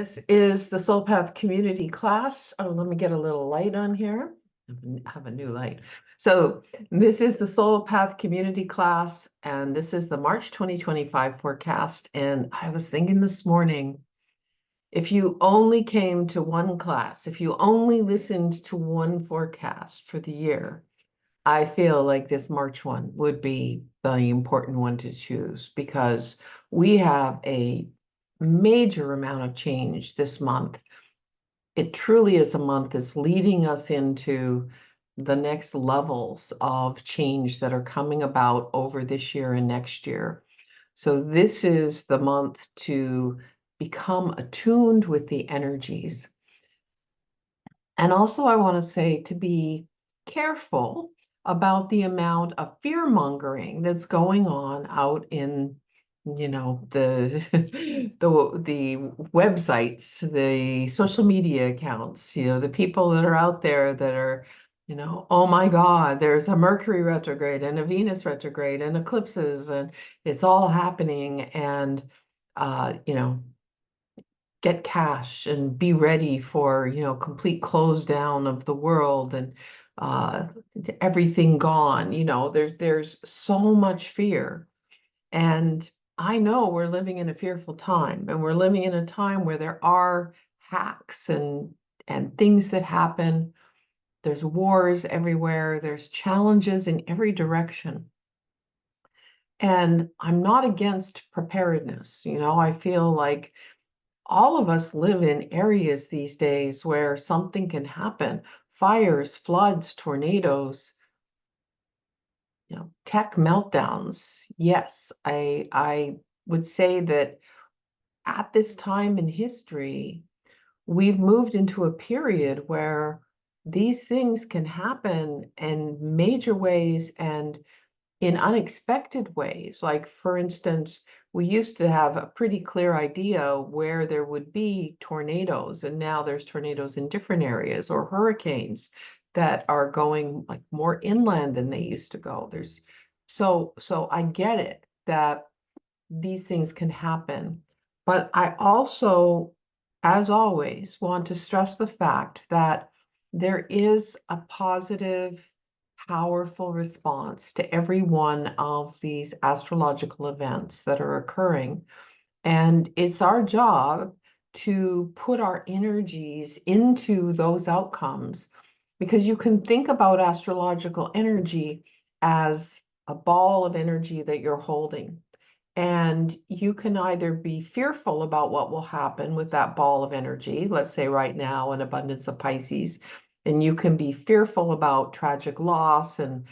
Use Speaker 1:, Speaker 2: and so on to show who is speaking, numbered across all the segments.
Speaker 1: This is the Soul Path Community class. Oh, let me get a little light on here. Have a new light. So this is the Soul Path Community class, and this is the March 2025 forecast. And I was thinking this morning, if you only came to one class, if you only listened to one forecast for the year, I feel like this March one would be the important one to choose because we have a major amount of change this month. It truly is a month that's leading us into the next levels of change that are coming about over this year and next year. So this is the month to become attuned with the energies. And also I want to say to be careful about the amount of fear mongering that's going on out in the the websites, the social media accounts, the people that are out there that are, oh my God, there's a Mercury retrograde and a Venus retrograde and eclipses and it's all happening, and get cash and be ready for, complete close down of the world and everything gone. There's so much fear. And I know we're living in a fearful time, and we're living in a time where there are hacks and things that happen. There's wars everywhere. There's challenges in every direction. And I'm not against preparedness. I feel like all of us live in areas these days where something can happen. Fires, floods, tornadoes, tech meltdowns. Yes, I would say that at this time in history, we've moved into a period where these things can happen in major ways and in unexpected ways. Like, for instance, we used to have a pretty clear idea where there would be tornadoes, and now there's tornadoes in different areas, or hurricanes that are going like more inland than they used to go. So I get it that these things can happen, but I also, as always, want to stress the fact that there is a positive, powerful response to every one of these astrological events that are occurring. And it's our job to put our energies into those outcomes, because you can think about astrological energy as a ball of energy that you're holding. And you can either be fearful about what will happen with that ball of energy, let's say right now, an abundance of Pisces, and you can be fearful about tragic loss and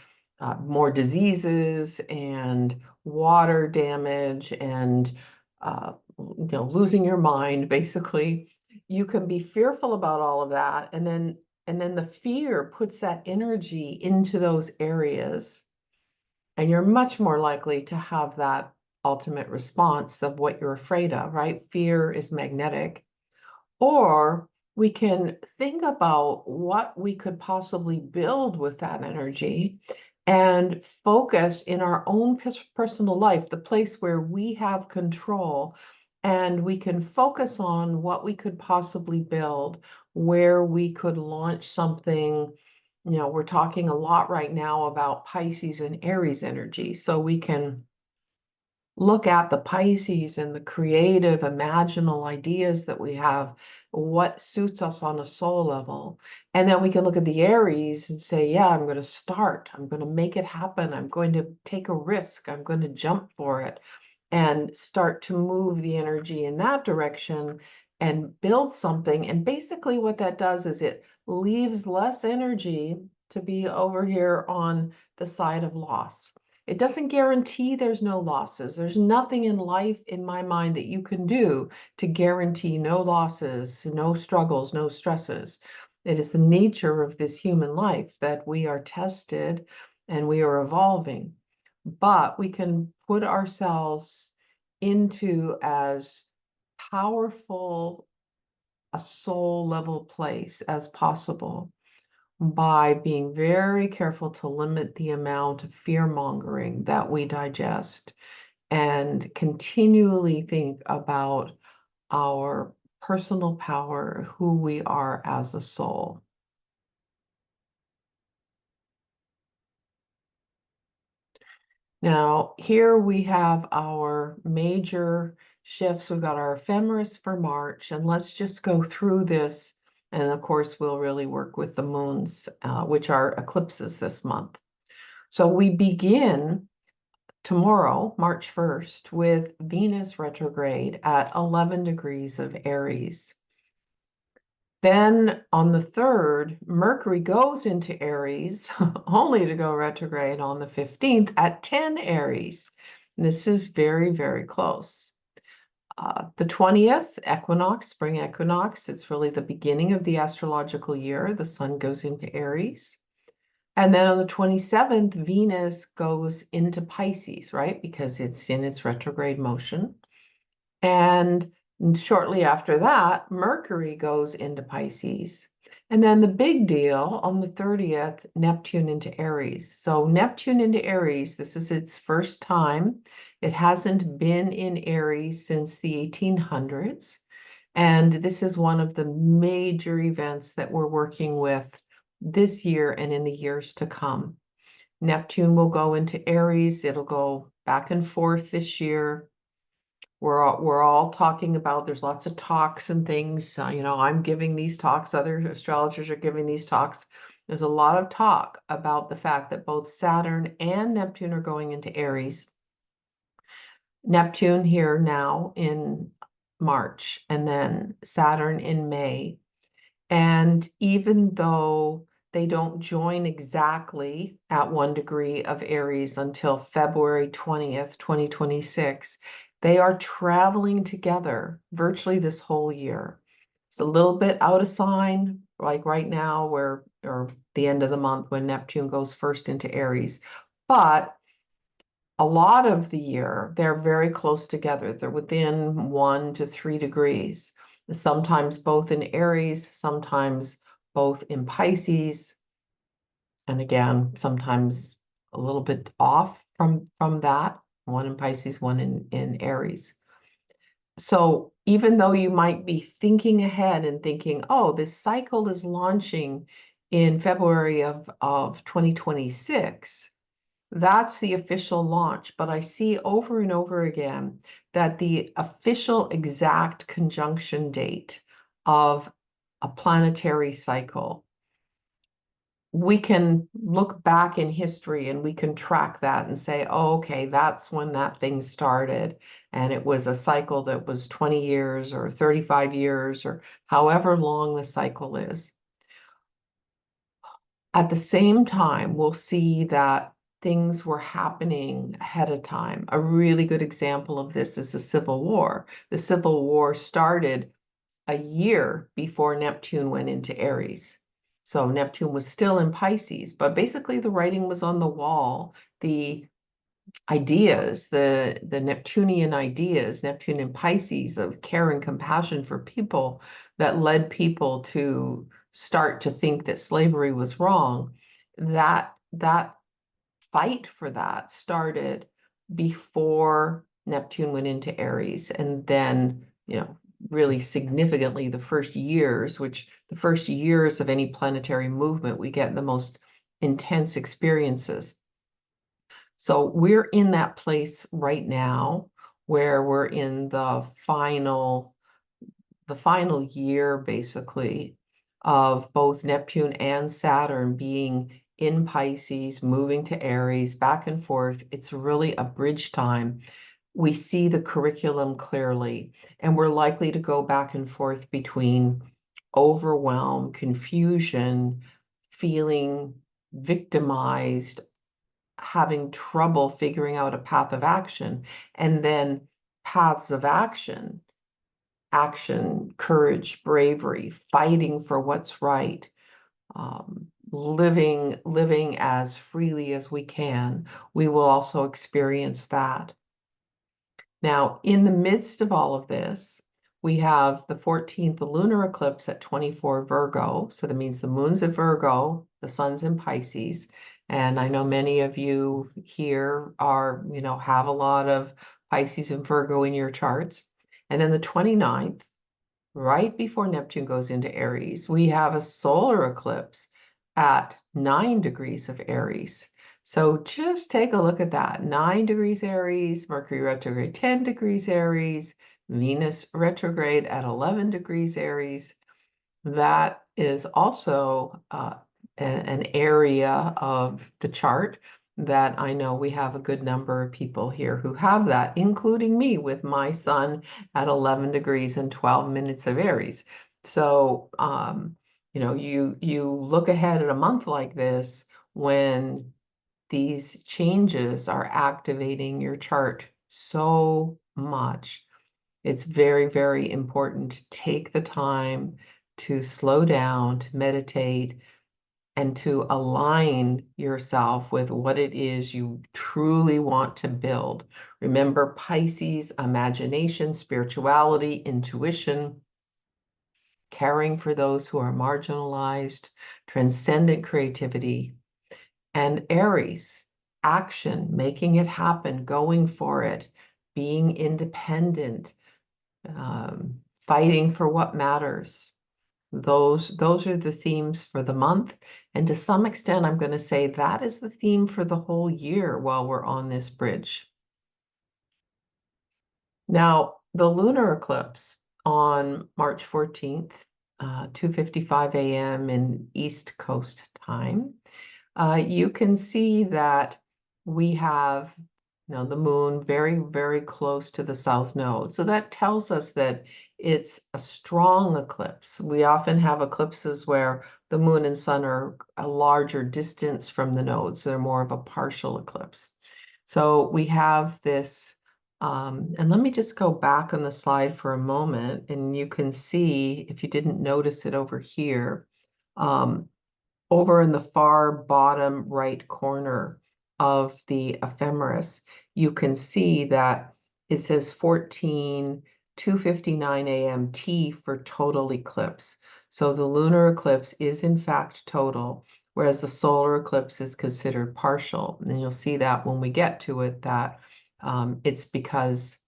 Speaker 1: more diseases and water damage and losing your mind, basically. You can be fearful about all of that, and then the fear puts that energy into those areas, and you're much more likely to have that ultimate response of what you're afraid of, right? Fear is magnetic. Or we can think about what we could possibly build with that energy and focus in our own personal life, the place where we have control, and we can focus on what we could possibly build, where we could launch something. We're talking a lot right now about Pisces and Aries energy, so we can look at the Pisces and the creative, imaginal ideas that we have, what suits us on a soul level. And then we can look at the Aries and say, yeah, I'm going to start. I'm going to make it happen. I'm going to take a risk. I'm going to jump for it and start to move the energy in that direction and build something. And basically what that does is it leaves less energy to be over here on the side of loss. It doesn't guarantee there's no losses. There's nothing in life, in my mind, that you can do to guarantee no losses, no struggles, no stresses. It is the nature of this human life that we are tested and we are evolving. But we can put ourselves into as powerful a soul level place as possible by being very careful to limit the amount of fear mongering that we digest, and continually think about our personal power, who we are as a soul. Now, here we have our major shifts. We've got our ephemeris for March, and let's just go through this. And of course, we'll really work with the moons, which are eclipses this month. So we begin tomorrow, March 1st, with Venus retrograde at 11 degrees of Aries. Then on the 3rd, Mercury goes into Aries, only to go retrograde on the 15th at 10 Aries. And this is very, very close. The 20th, equinox, spring equinox, it's really the beginning of the astrological year. The sun goes into Aries. And then on the 27th, Venus goes into Pisces, right? Because it's in its retrograde motion. And shortly after that, Mercury goes into Pisces. And then the big deal on the 30th, Neptune into Aries. So Neptune into Aries, this is its first time. It hasn't been in Aries since the 1800s. And this is one of the major events that we're working with this year and in the years to come. Neptune will go into Aries. It'll go back and forth this year. We're all talking about, there's lots of talks and things. I'm giving these talks, other astrologers are giving these talks. There's a lot of talk about the fact that both Saturn and Neptune are going into Aries. Neptune here now in March, and then Saturn in May. And even though they don't join exactly at 1 degree of Aries until February 20th, 2026, they are traveling together virtually this whole year. It's a little bit out of sign, like right now, or the end of the month when Neptune goes first into Aries. But a lot of the year, they're very close together. They're within 1 to 3 degrees, sometimes both in Aries, sometimes both in Pisces, and again, sometimes a little bit off from that, one in Pisces, one in Aries. So even though you might be thinking ahead and thinking, oh, this cycle is launching in February of 2026, that's the official launch. But I see over and over again that the official exact conjunction date of a planetary cycle, we can look back in history and we can track that and say, oh, okay, that's when that thing started. And it was a cycle that was 20 years or 35 years or however long the cycle is. At the same time, we'll see that things were happening ahead of time. A really good example of this is the Civil War. The Civil War started a year before Neptune went into Aries. So Neptune was still in Pisces, but basically the writing was on the wall. The ideas, the Neptunian ideas, Neptune in Pisces of care and compassion for people that led people to start to think that slavery was wrong, that fight for that started before Neptune went into Aries. And then, really significantly the first years of any planetary movement, we get the most intense experiences. So we're in that place right now where we're in the final year, basically, of both Neptune and Saturn being in Pisces, moving to Aries, back and forth. It's really a bridge time. We see the curriculum clearly, and we're likely to go back and forth between overwhelm, confusion, feeling victimized, having trouble figuring out a path of action, and then paths of action, courage, bravery, fighting for what's right, living as freely as we can. We will also experience that. Now, in the midst of all of this, we have the 14th lunar eclipse at 24 Virgo. So that means the moon's at Virgo, the sun's in Pisces. And I know many of you here are, have a lot of Pisces and Virgo in your charts. And then the 29th, right before Neptune goes into Aries, we have a solar eclipse at 9 degrees of Aries. So just take a look at that. 9 degrees Aries, Mercury retrograde 10 degrees Aries, Venus retrograde at 11 degrees Aries. That is also an area of the chart that I know we have a good number of people here who have that, including me with my sun at 11 degrees and 12 minutes of Aries. So, you look ahead at a month like this when these changes are activating your chart so much. It's very, very important to take the time to slow down, to meditate, and to align yourself with what it is you truly want to build. Remember, Pisces, imagination, spirituality, intuition, caring for those who are marginalized, transcendent creativity, and Aries, action, making it happen, going for it, being independent, fighting for what matters. Those are the themes for the month. And to some extent, I'm going to say that is the theme for the whole year while we're on this bridge. Now, the lunar eclipse on March 14th, 2:55 a.m. in East Coast time, you can see that we have the moon very, very close to the south node. So that tells us that it's a strong eclipse. We often have eclipses where the moon and sun are a larger distance from the nodes. They're more of a partial eclipse. So we have this, and let me just go back on the slide for a moment, and you can see, if you didn't notice it over here, over in the far bottom right corner of the ephemeris, you can see that it says 2:59 a.m. T for total eclipse. So the lunar eclipse is in fact total, whereas the solar eclipse is considered partial. And you'll see that when we get to it, that it's because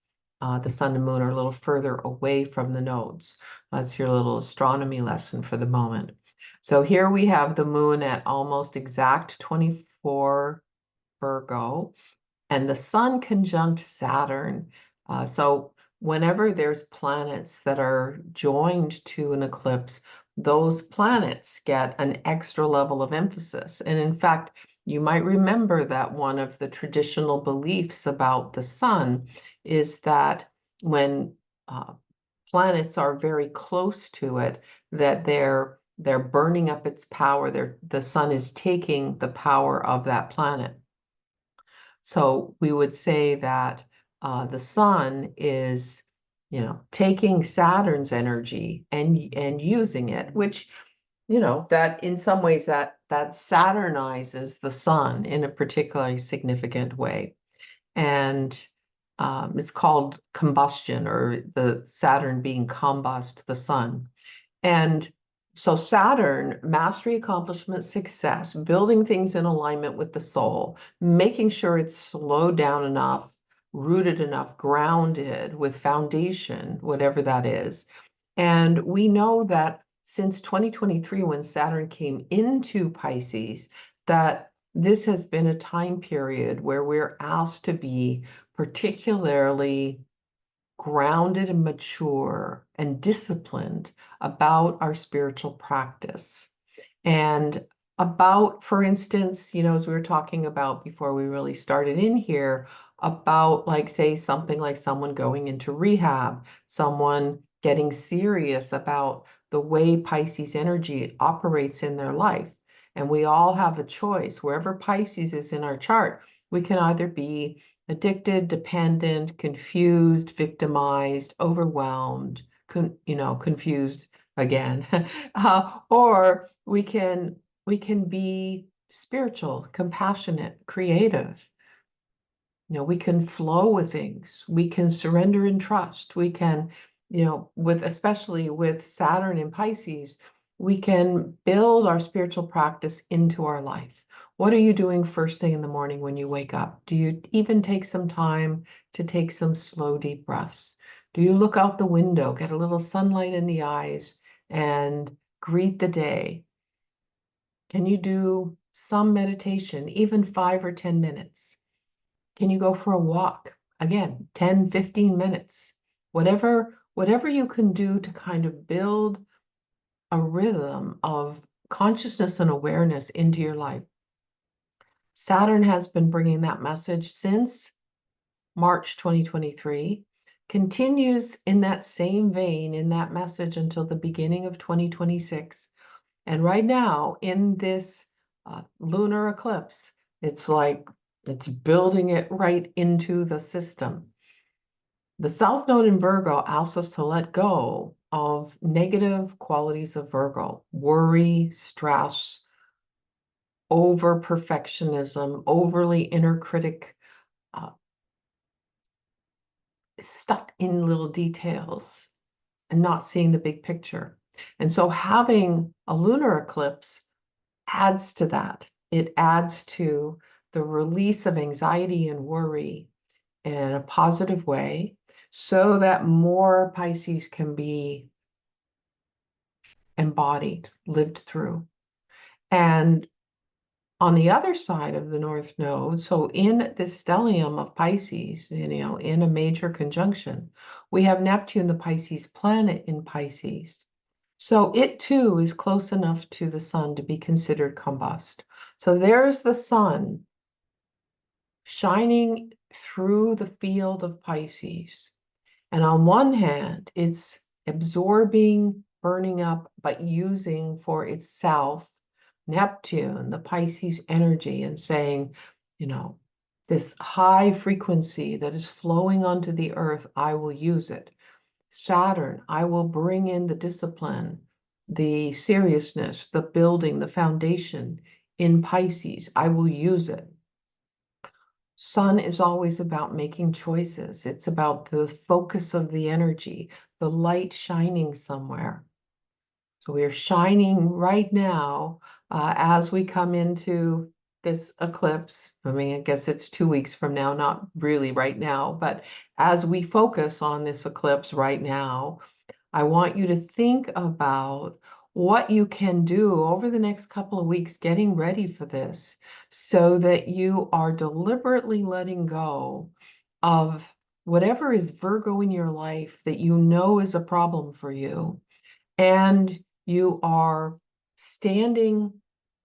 Speaker 1: the sun and moon are a little further away from the nodes. That's your little astronomy lesson for the moment. So here we have the moon at almost exact 24 Virgo, and the sun conjunct Saturn. So whenever there's planets that are joined to an eclipse, those planets get an extra level of emphasis. And in fact, you might remember that one of the traditional beliefs about the sun is that when planets are very close to it, that they're burning up its power. The sun is taking the power of that planet. So we would say that the sun is, taking Saturn's energy and using it, which, that in some ways that Saturnizes the sun in a particularly significant way. And it's called combustion, or the Saturn being combust the sun. And so Saturn, mastery, accomplishment, success, building things in alignment with the soul, making sure it's slowed down enough, rooted enough, grounded with foundation, whatever that is. And we know that since 2023, when Saturn came into Pisces, that this has been a time period where we're asked to be particularly grounded and mature and disciplined about our spiritual practice. And about, for instance, as we were talking about before we really started in here, about like, say, something like someone going into rehab, someone getting serious about the way Pisces energy operates in their life. And we all have a choice. Wherever Pisces is in our chart, we can either be addicted, dependent, confused, victimized, overwhelmed, confused again, or we can be spiritual, compassionate, creative. We can flow with things. We can surrender and trust. We can, especially with Saturn in Pisces, we can build our spiritual practice into our life. What are you doing first thing in the morning when you wake up? Do you even take some time to take some slow, deep breaths? Do you look out the window, get a little sunlight in the eyes, and greet the day? Can you do some meditation, even 5 or 10 minutes? Can you go for a walk? Again, 10, 15 minutes. Whatever you can do to kind of build a rhythm of consciousness and awareness into your life. Saturn has been bringing that message since March 2023, continues in that same vein, in that message until the beginning of 2026. And right now, in this lunar eclipse, it's like it's building it right into the system. The South Node in Virgo asks us to let go of negative qualities of Virgo: worry, stress, over perfectionism, overly inner critic, uh, stuck in little details and not seeing the big picture. And so having a lunar eclipse adds to that. It adds to the release of anxiety and worry in a positive way so that more Pisces can be embodied, lived through. And on the other side of the North Node, so in this stellium of Pisces, in a major conjunction, we have Neptune, the Pisces planet, in Pisces. So it too is close enough to the sun to be considered combust. So there's the sun shining through the field of Pisces. And on one hand, it's absorbing, burning up, but using for itself Neptune, the Pisces energy, and saying, this high frequency that is flowing onto the earth, I will use it. Saturn, I will bring in the discipline, the seriousness, the building, the foundation in Pisces. I will use it. Sun is always about making choices. It's about the focus of the energy, the light shining somewhere. So we are shining right now as we come into this eclipse. I mean, I guess it's 2 weeks from now, not really right now, but as we focus on this eclipse right now, I want you to think about what you can do over the next couple of weeks getting ready for this so that you are deliberately letting go of whatever is Virgo in your life that you know is a problem for you. And you are standing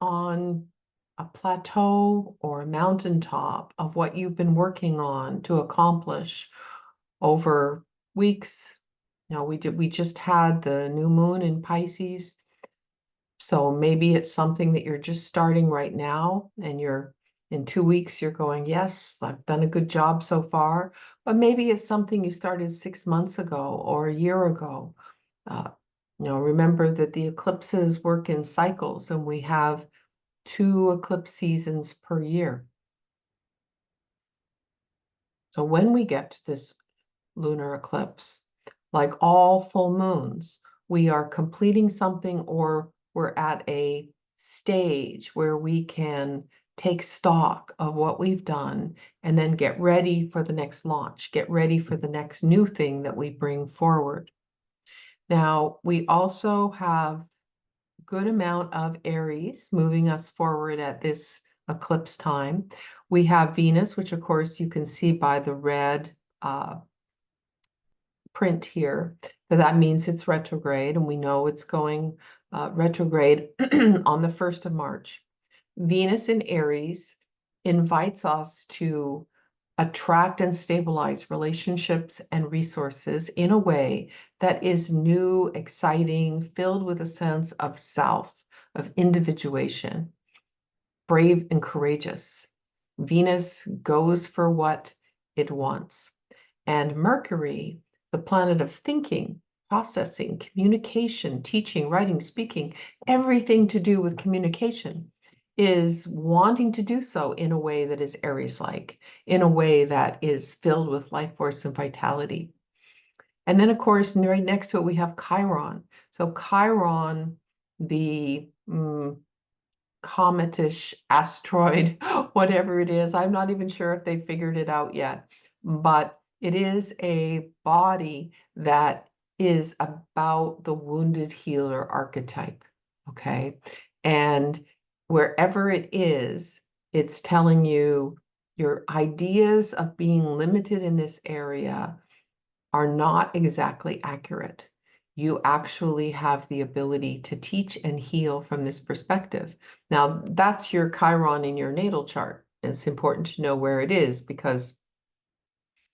Speaker 1: on a plateau or a mountaintop of what you've been working on to accomplish over weeks. We just had the new moon in Pisces. So maybe it's something that you're just starting right now and in 2 weeks, you're going, yes, I've done a good job so far. But maybe it's something you started 6 months ago or a year ago. Remember that the eclipses work in cycles and we have 2 eclipse seasons per year. So when we get to this lunar eclipse, like all full moons, we are completing something or we're at a stage where we can take stock of what we've done and then get ready for the next launch, get ready for the next new thing that we bring forward. Now, we also have a good amount of Aries moving us forward at this eclipse time. We have Venus, which of course you can see by the red print here, that means it's retrograde, and we know it's going retrograde on the 1st of March. Venus in Aries invites us to attract and stabilize relationships and resources in a way that is new, exciting, filled with a sense of self, of individuation, brave and courageous. Venus goes for what it wants. And Mercury, the planet of thinking, processing, communication, teaching, writing, speaking, everything to do with communication, is wanting to do so in a way that is Aries-like, in a way that is filled with life force and vitality. And then, of course, right next to it, we have Chiron. So Chiron, the cometish asteroid, whatever it is, I'm not even sure if they figured it out yet, but It is a body that is about the wounded healer archetype, okay? And wherever it is, it's telling you your ideas of being limited in this area are not exactly accurate. You actually have the ability to teach and heal from this perspective. Now, that's your Chiron in your natal chart. It's important to know where it is because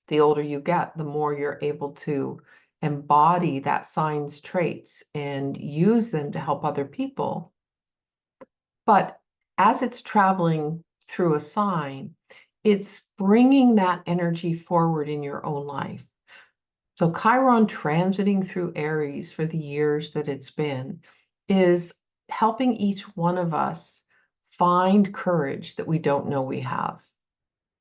Speaker 1: the older you get, the more you're able to embody that sign's traits and use them to help other people. But as it's traveling through a sign, it's bringing that energy forward in your own life. So Chiron transiting through Aries for the years that it's been is helping each one of us find courage that we don't know we have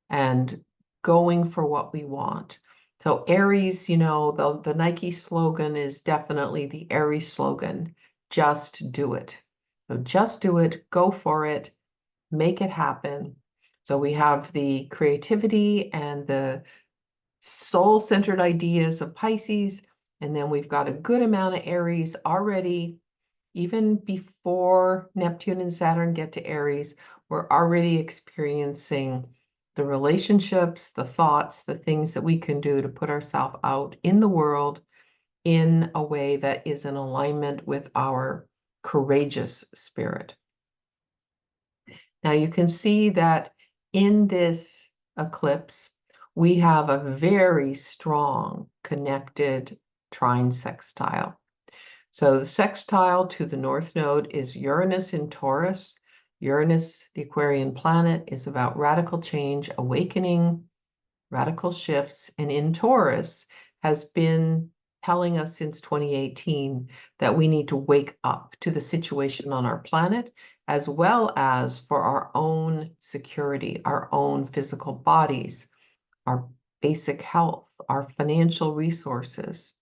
Speaker 1: and going for what we want. So Aries, the Nike slogan is definitely the Aries slogan, just do it. So just do it, go for it, make it happen. So we have the creativity and the soul-centered ideas of Pisces, and then we've got a good amount of Aries already. Even before Neptune and Saturn get to Aries, we're already experiencing the relationships, the thoughts, the things that we can do to put ourselves out in the world in a way that is in alignment with our courageous spirit. Now you can see that in this eclipse, we have a very strong connected trine sextile. So the sextile to the north node is Uranus in Taurus. Uranus, the Aquarian planet, is about radical change, awakening, radical shifts, and in Taurus has been telling us since 2018 that we need to wake up to the situation on our planet, as well as for our own security, our own physical bodies, our basic health, our financial resources.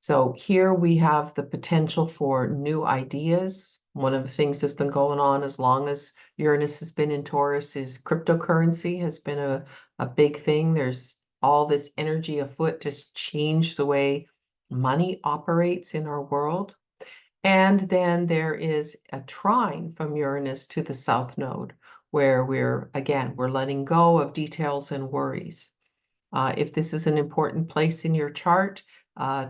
Speaker 1: So here we have the potential for new ideas. One of the things that's been going on as long as Uranus has been in Taurus is cryptocurrency has been a big thing. There's all this energy afoot to change the way money operates in our world. And then there is a trine from Uranus to the south node, where we're letting go of details and worries. If this is an important place in your chart,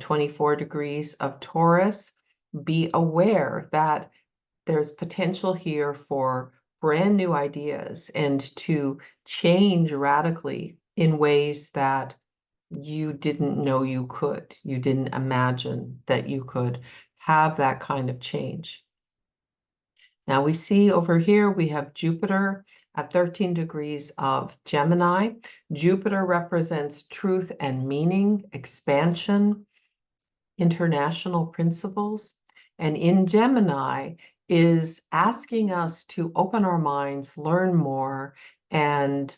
Speaker 1: 24 degrees of Taurus, be aware that there's potential here for brand new ideas and to change radically in ways that you didn't know you could. You didn't imagine that you could have that kind of change. Now we see over here, we have Jupiter at 13 degrees of Gemini. Jupiter represents truth and meaning, expansion, international principles. And in Gemini is asking us to open our minds, learn more, and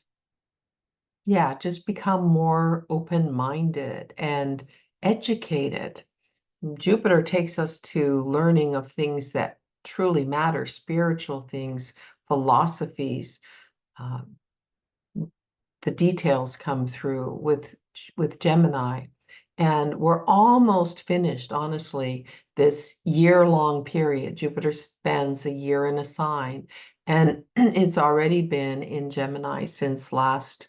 Speaker 1: just become more open-minded and educated. Jupiter takes us to learning of things that truly matter, spiritual things, philosophies. The details come through with Gemini. And we're almost finished, honestly, this year-long period. Jupiter spends a year in a sign, and it's already been in Gemini since last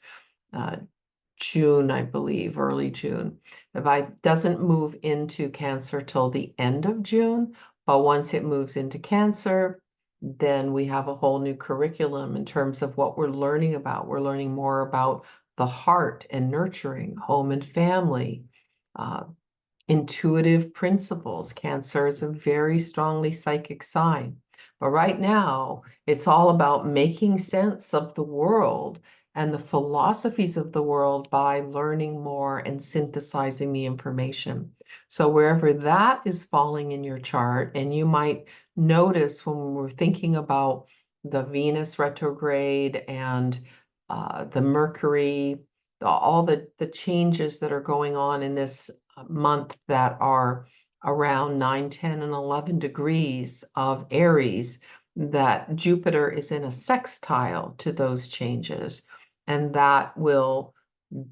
Speaker 1: June, I believe, early June. It doesn't move into Cancer till the end of June, but once it moves into Cancer, then we have a whole new curriculum in terms of what we're learning about. We're learning more about the heart and nurturing, home and family, intuitive principles. Cancer is a very strongly psychic sign. But right now, it's all about making sense of the world and the philosophies of the world by learning more and synthesizing the information. So wherever that is falling in your chart, and you might notice when we're thinking about the Venus retrograde and the Mercury, all the changes that are going on in this month that are around 9, 10, and 11 degrees of Aries, that Jupiter is in a sextile to those changes. And that will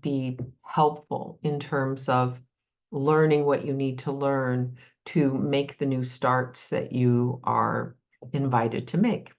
Speaker 1: be helpful in terms of learning what you need to learn to make the new starts that you are invited to make.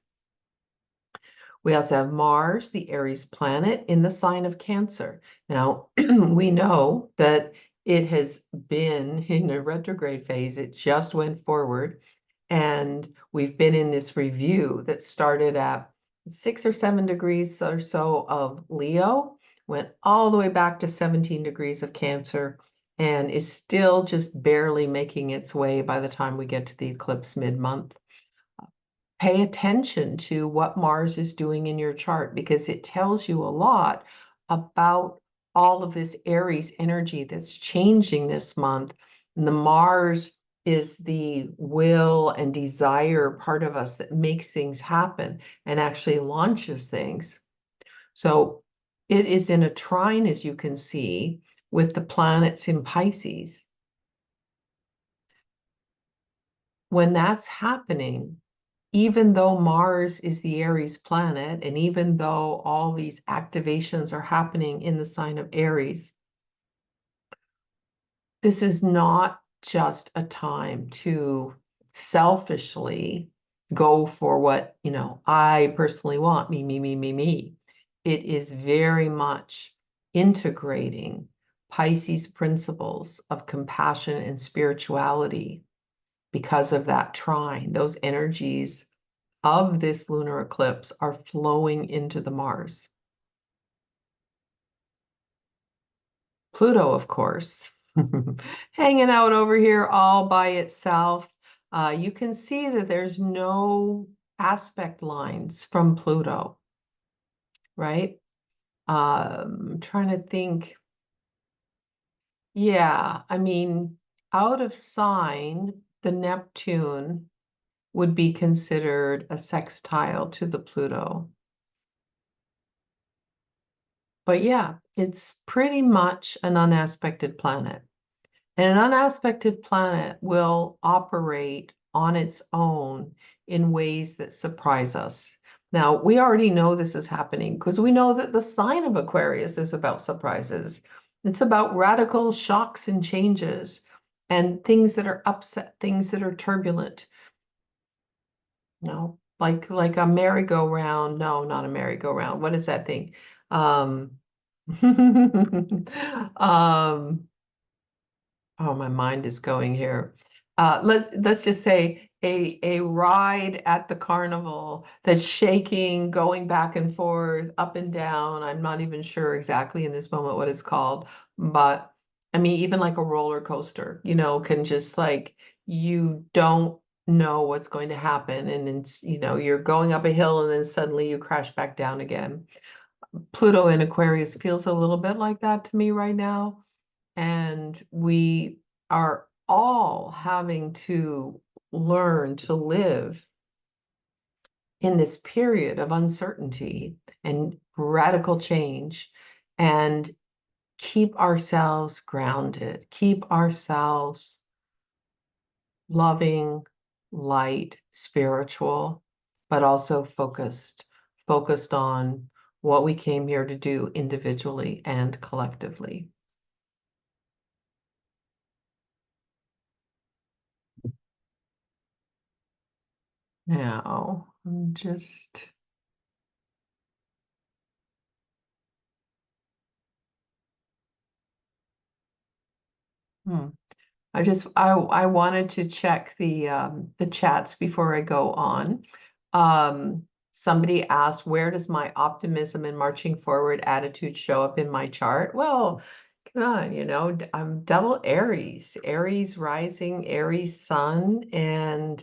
Speaker 1: We also have Mars, the Aries planet, in the sign of Cancer. Now, we know that it has been in a retrograde phase. It just went forward. And we've been in this review that started at 6 or 7 degrees or so of Leo, went all the way back to 17 degrees of Cancer, and is still just barely making its way by the time we get to the eclipse mid-month. Pay attention to what Mars is doing in your chart, because it tells you a lot about all of this Aries energy that's changing this month. And the Mars is the will and desire part of us that makes things happen and actually launches things. So it is in a trine, as you can see, with the planets in Pisces. When that's happening, even though Mars is the Aries planet, and even though all these activations are happening in the sign of Aries, this is not just a time to selfishly go for what, I personally want, me, me, me, me, me. It is very much integrating Pisces principles of compassion and spirituality because of that trine. Those energies of this lunar eclipse are flowing into the Mars. Pluto, of course, hanging out over here all by itself. You can see that there's no aspect lines from Pluto, right? I'm trying to think. Yeah, I mean, out of sign, the Neptune would be considered a sextile to the Pluto. But yeah, it's pretty much an unaspected planet. And an unaspected planet will operate on its own in ways that surprise us. Now, we already know this is happening because we know that the sign of Aquarius is about surprises. It's about radical shocks and changes and things that are upset, things that are turbulent. No, like a merry-go-round. No, not a merry-go-round. What is that thing? Um, um, oh, my mind is going here. Let's just say a ride at the carnival that's shaking, going back and forth, up and down. I'm not even sure exactly in this moment what it's called, but I mean, even like a roller coaster, can just like you don't know what's going to happen, and it's, you're going up a hill and then suddenly you crash back down again. Pluto in Aquarius feels a little bit like that to me right now. And we are all having to learn to live in this period of uncertainty and radical change, and keep ourselves grounded, keep ourselves loving, light, spiritual, but also focused on what we came here to do individually and collectively. Now, I'm just hmm. I wanted to check the chats before I go on. Somebody asked, where does my optimism and marching forward attitude show up in my chart? Well, come on, I'm double Aries, Aries rising, Aries sun, and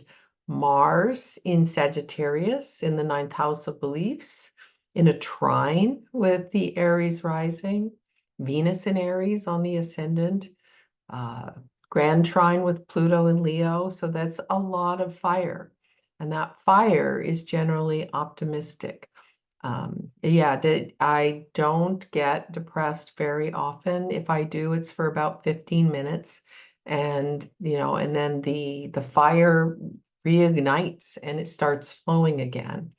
Speaker 1: Mars in Sagittarius in the ninth house of beliefs, in a trine with the Aries rising, Venus in Aries on the ascendant, uh, grand trine with Pluto and Leo. So that's a lot of fire. And that fire is generally optimistic. Yeah, I don't get depressed very often. If I do, it's for about 15 minutes. And, and then the fire reignites and it starts flowing again.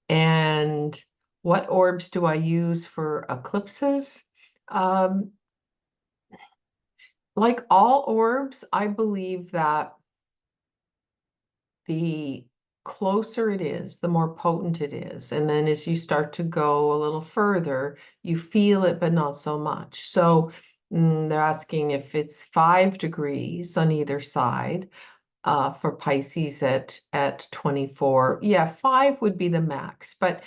Speaker 1: And What orbs do I use for eclipses? Like all orbs, I believe that the closer it is, the more potent it is. And then as you start to go a little further, you feel it, but not so much. So they're asking if it's 5 degrees on either side for Pisces at 24. Yeah, 5 would be the max. But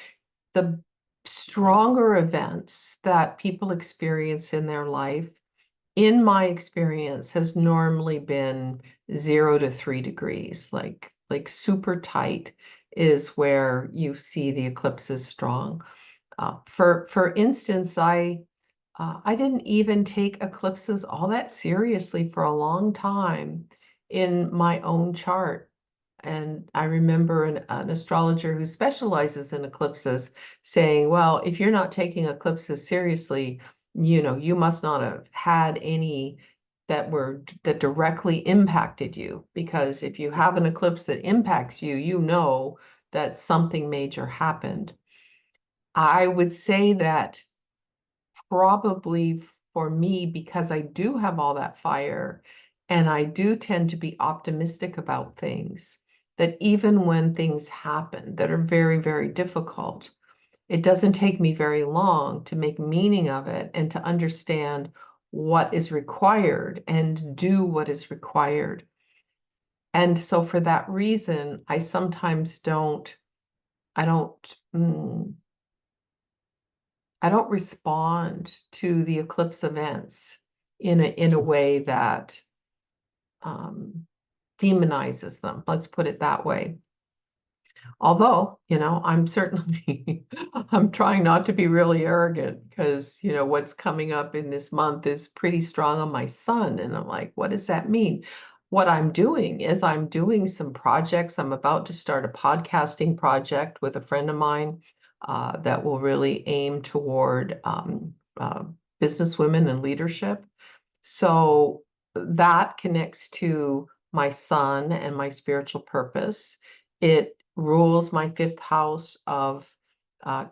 Speaker 1: the stronger events that people experience in their life, in my experience, has normally been 0 to 3 degrees. Like super tight is where you see the eclipses strong. For instance, I didn't even take eclipses all that seriously for a long time in my own chart. And I remember an astrologer who specializes in eclipses saying, well, if you're not taking eclipses seriously, you must not have had any that directly impacted you. Because if you have an eclipse that impacts you, you know that something major happened. I would say that probably for me, because I do have all that fire and I do tend to be optimistic about things, that even when things happen that are very, very difficult, it doesn't take me very long to make meaning of it and to understand what is required and do what is required. And so for that reason, I sometimes I don't, mm, I don't respond to the eclipse events in a way that um, demonizes them. Let's put it that way. Although, I'm certainly I'm trying not to be really arrogant because, what's coming up in this month is pretty strong on my sun. And I'm like, what does that mean? What I'm doing is I'm doing some projects. I'm about to start a podcasting project with a friend of mine that will really aim toward business women and leadership. So that connects to my sun and my spiritual purpose. It rules my fifth house of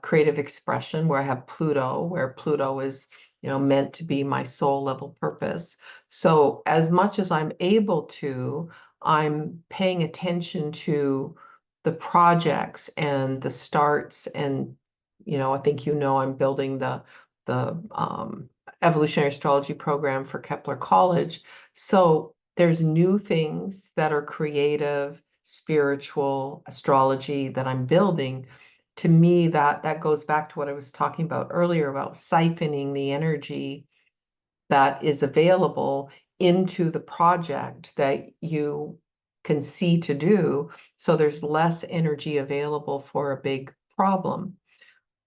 Speaker 1: creative expression, where I have Pluto, where Pluto is, meant to be my soul level purpose. So as much as I'm able to, I'm paying attention to the projects and the starts. And, I think, I'm building the Evolutionary Astrology program for Kepler College. So there's new things that are creative, spiritual astrology that I'm building. To me, that goes back to what I was talking about earlier about siphoning the energy that is available into the project that you can see to do. So there's less energy available for a big problem.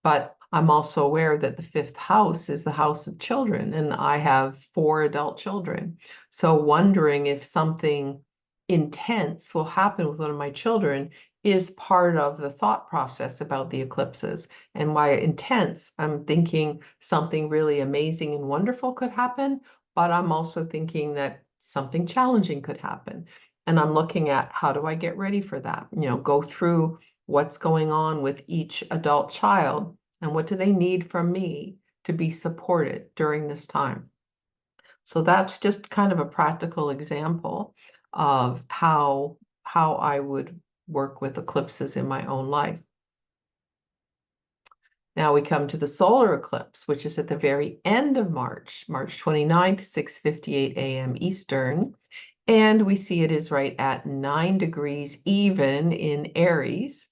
Speaker 1: But I'm also aware that the fifth house is the house of children, and I have 4 adult children. So wondering if something intense will happen with one of my children is part of the thought process about the eclipses. And why intense, I'm thinking something really amazing and wonderful could happen, but I'm also thinking that something challenging could happen. And I'm looking at how do I get ready for that? Go through what's going on with each adult child and what do they need from me to be supported during this time. So that's just kind of a practical example of how I would work with eclipses in my own life. Now we come to the solar eclipse, which is at the very end of March, March 29th, 6:58 a.m. Eastern. And we see it is right at 9 degrees even in Aries.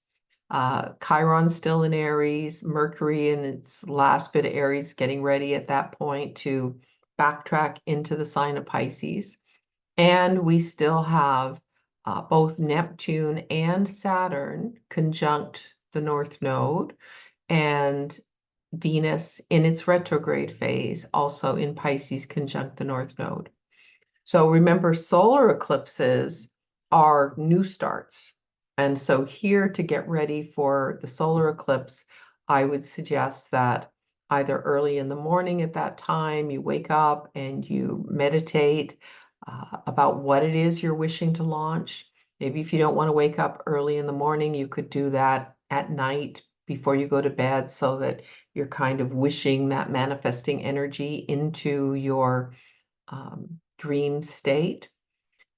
Speaker 1: Chiron still in Aries, Mercury in its last bit of Aries, getting ready at that point to backtrack into the sign of Pisces. And we still have both Neptune and Saturn conjunct the North Node, and Venus in its retrograde phase, also in Pisces, conjunct the North Node. So remember, solar eclipses are new starts. And so here to get ready for the solar eclipse, I would suggest that either early in the morning at that time, you wake up and you meditate about what it is you're wishing to launch. Maybe if you don't want to wake up early in the morning, you could do that at night before you go to bed, so that you're kind of wishing that manifesting energy into your dream state.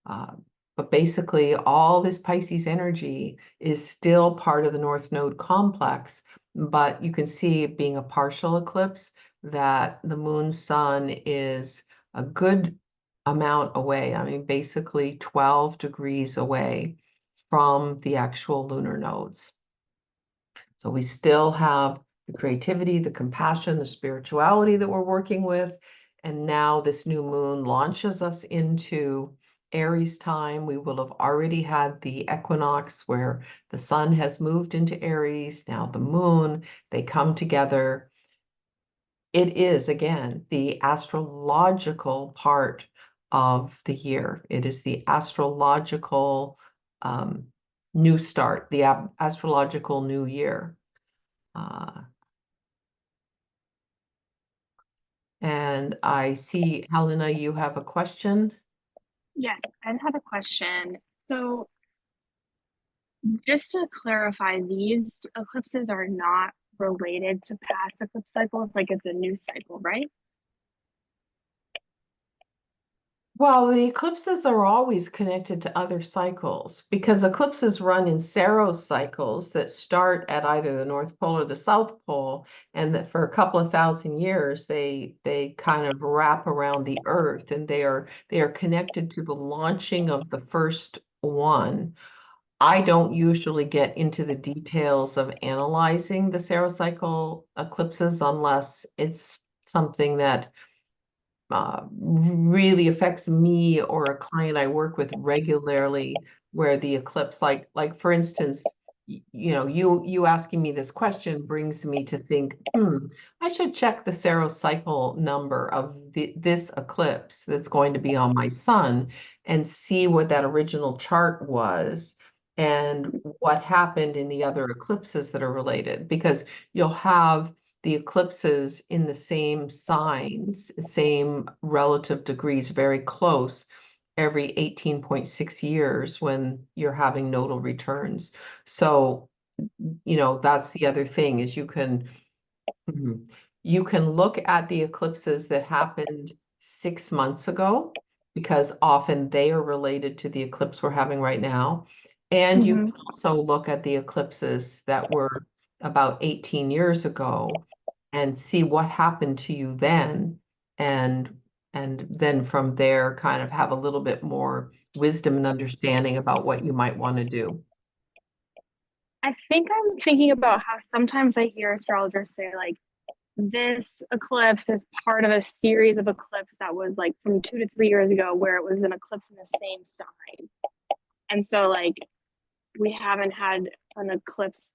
Speaker 1: Uh, but basically, all this Pisces energy is still part of the North Node complex. But you can see, being a partial eclipse, that the moon sun is a good amount away. I mean, basically 12 degrees away from the actual lunar nodes. So we still have the creativity, the compassion, the spirituality that we're working with. And now this new moon launches us into Aries time. We will have already had the equinox where the sun has moved into Aries. Now the moon, they come together. It is, again, the astrological part of the year. It is the astrological new start, the astrological new year. And I see, Helena, you have a question.
Speaker 2: Yes, I had a question. So, just to clarify, these eclipses are not related to past eclipse cycles, like it's a new cycle, right?
Speaker 1: Well, the eclipses are always connected to other cycles because eclipses run in Saros cycles that start at either the North Pole or the South Pole, and that for a couple of thousand years they kind of wrap around the Earth, and they are connected to the launching of the first one. I don't usually get into the details of analyzing the Sarocycle eclipses unless it's something that really affects me or a client I work with regularly, where the eclipse, like for instance, you asking me this question brings me to think, I should check the Sarocycle number of this eclipse that's going to be on my sun and see what that original chart was and what happened in the other eclipses that are related, because you'll have the eclipses in the same signs, same relative degrees, very close, every 18.6 years when you're having nodal returns. So, that's the other thing, is you can look at the eclipses that happened 6 months ago, because often they are related to the eclipse we're having right now. And you
Speaker 2: Mm-hmm.
Speaker 1: can also look at the eclipses that were about 18 years ago and see what happened to you then, and then from there kind of have a little bit more wisdom and understanding about what you might want to do.
Speaker 2: I think I'm thinking about how sometimes I hear astrologers say, like, this eclipse is part of a series of eclipse that was like from 2 to 3 years ago, where it was an eclipse in the same sign. And so, like, we haven't had an eclipse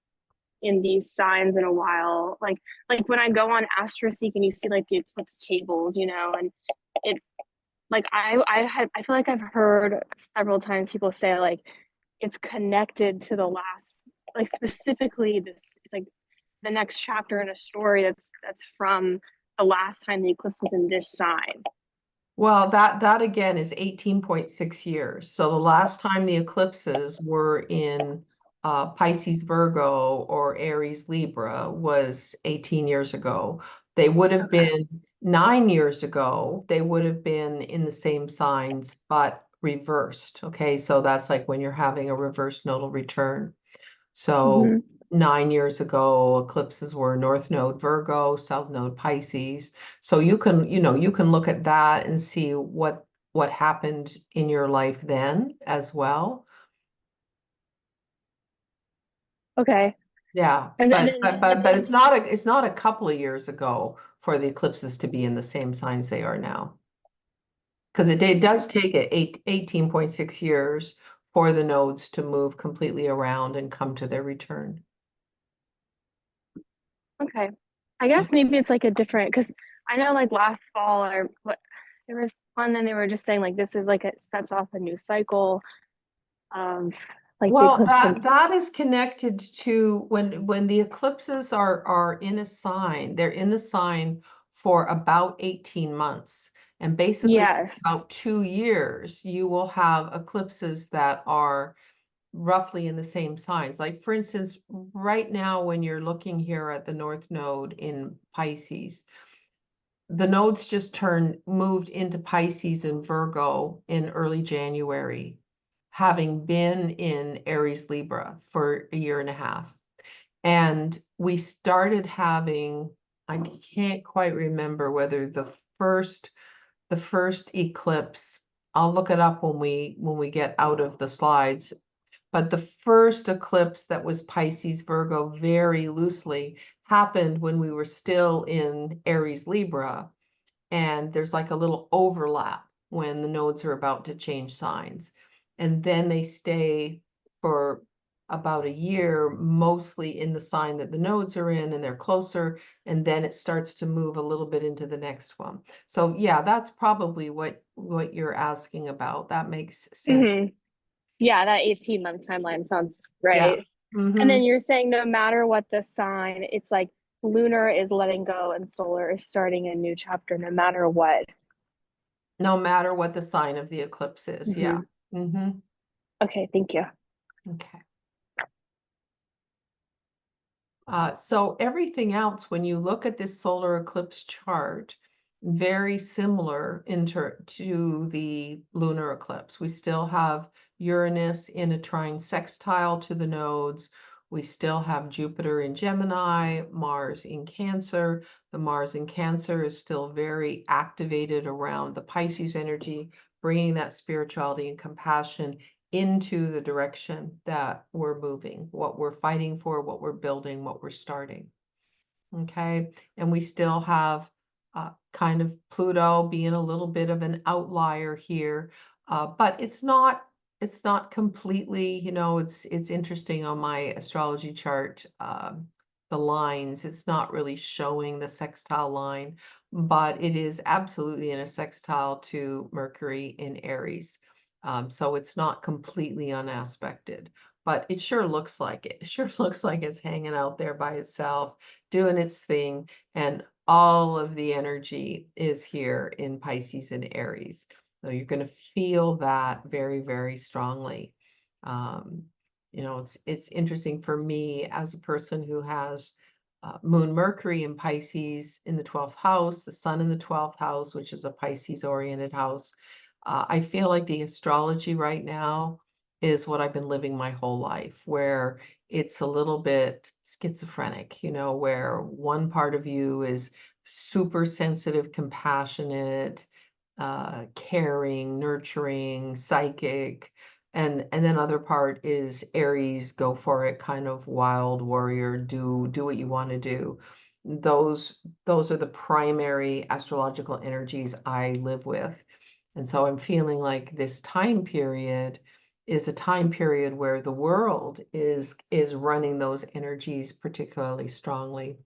Speaker 2: in these signs in a while. Like when I go on AstroSeek and you see like the eclipse tables, and it like I feel like I've heard several times people say like it's connected to the last, like specifically this, it's like the next chapter in a story that's from the last time the eclipse was in this sign.
Speaker 1: Well, that again is 18.6 years. So the last time the eclipses were in Pisces Virgo or Aries Libra was 18 years ago. They would have
Speaker 2: Okay.
Speaker 1: been 9 years ago, they would have been in the same signs, but reversed. Okay, so that's like when you're having a reverse nodal return. So
Speaker 2: Mm-hmm.
Speaker 1: 9 years ago, eclipses were North Node Virgo, South Node Pisces. So you can look at that and see what happened in your life then as well.
Speaker 2: Okay.
Speaker 1: Yeah,
Speaker 2: And then,
Speaker 1: but
Speaker 2: and
Speaker 1: but
Speaker 2: then but
Speaker 1: but, but
Speaker 2: then
Speaker 1: it's not a couple of years ago for the eclipses to be in the same signs they are now. Because it does take 18.6 years for the nodes to move completely around and come to their return.
Speaker 2: okay. I guess maybe it's like a different, because I know like last fall or what, there was one, and they were just saying like this is like it sets off a new cycle of like the
Speaker 1: Well,
Speaker 2: eclipse in.
Speaker 1: that is connected to when the eclipses are in a sign, they're in the sign for about 18 months. And basically
Speaker 2: Yes.
Speaker 1: about 2 years, you will have eclipses that are roughly in the same signs. Like for instance, right now when you're looking here at the North Node in Pisces, the nodes just moved into Pisces and Virgo in early January, having been in Aries Libra for a year and a half. And we started having, I can't quite remember whether first the first eclipse, I'll look it up when we get out of the slides, but the first eclipse that was Pisces Virgo very loosely happened when we were still in Aries Libra, and there's like a little overlap when the nodes are about to change signs. And then they stay for about a year, mostly in the sign that the nodes are in, and they're closer, and then it starts to move a little bit into the next one. So yeah, that's probably what you're asking about. That makes sense.
Speaker 2: Hmm. Yeah, that 18-month timeline sounds
Speaker 1: Yeah.
Speaker 2: right. And then you're saying no matter what the sign, it's like lunar is letting go and solar is starting a new chapter no matter what.
Speaker 1: No matter what the sign of the eclipse is. Yeah.
Speaker 2: Hmm.
Speaker 1: Mm-hmm.
Speaker 2: Okay, thank you.
Speaker 1: Okay. So everything else, when you look at this solar eclipse chart, very similar to the lunar eclipse. We still have Uranus in a trine sextile to the nodes. We still have Jupiter in Gemini, Mars in Cancer. The Mars in Cancer is still very activated around the Pisces energy, bringing that spirituality and compassion into the direction that we're moving, what we're fighting for, what we're building, what we're starting. Okay. And we still have kind of Pluto being a little bit of an outlier here, but it's not completely, it's interesting on my astrology chart, the lines, it's not really showing the sextile line, but it is absolutely in a sextile to Mercury in Aries. So it's not completely unaspected, but it sure looks like it. It sure looks like it's hanging out there by itself, doing its thing, and all of the energy is here in Pisces and Aries. So you're going to feel that very, very strongly. Um, it's interesting for me as a person who has Moon Mercury in Pisces in the 12th house, the Sun in the 12th house, which is a Pisces-oriented house. I feel like the astrology right now is what I've been living my whole life, where it's a little bit schizophrenic, where one part of you is super sensitive, compassionate, caring, nurturing, psychic, and then other part is Aries, go for it, kind of wild warrior, do what you want to do. Those are the primary astrological energies I live with. And so I'm feeling like this time period is a time period where the world is running those energies particularly strongly.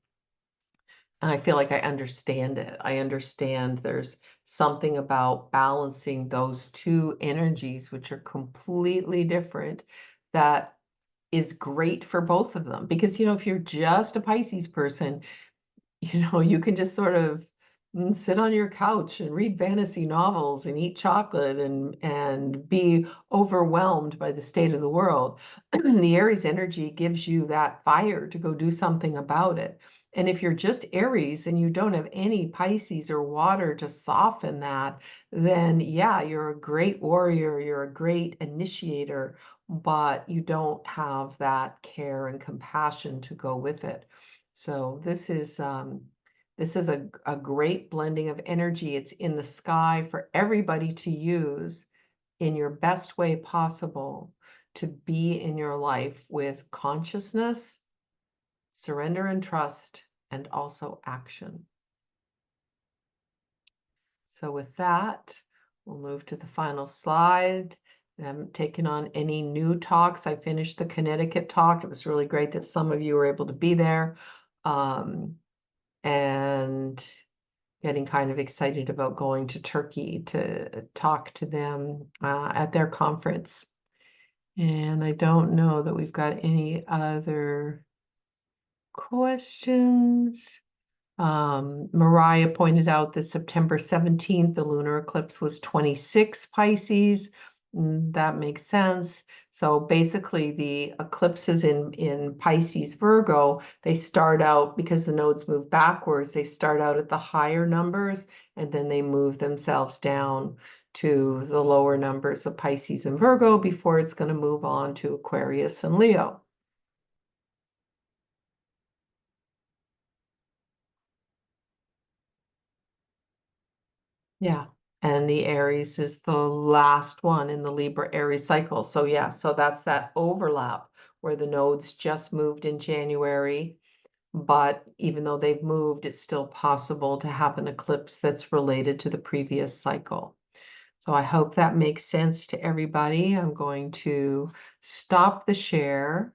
Speaker 1: And I feel like I understand it. I understand there's something about balancing those two energies, which are completely different, that is great for both of them. Because, if you're just a Pisces person, you can just sort of sit on your couch and read fantasy novels and eat chocolate and be overwhelmed by the state of the world. The Aries energy gives you that fire to go do something about it. And if you're just Aries and you don't have any Pisces or water to soften that, then yeah, you're a great warrior, you're a great initiator, but you don't have that care and compassion to go with it. So this is a great blending of energy. It's in the sky for everybody to use in your best way possible to be in your life with consciousness, surrender and trust, and also action. So with that, we'll move to the final slide. I haven't taken on any new talks. I finished the Connecticut talk. It was really great that some of you were able to be there. And getting kind of excited about going to Turkey to talk to them at their conference. And I don't know that we've got any other questions. Mariah pointed out that September 17th, the lunar eclipse was 26 Pisces. That makes sense. So basically, the eclipses in Pisces Virgo, they start out because the nodes move backwards, they start out at the higher numbers and then they move themselves down to the lower numbers of Pisces and Virgo before it's going to move on to Aquarius and Leo. Yeah. And the Aries is the last one in the Libra Aries cycle. So yeah, so that's that overlap where the nodes just moved in January, but even though they've moved, it's still possible to have an eclipse that's related to the previous cycle. So I hope that makes sense to everybody. I'm going to stop the share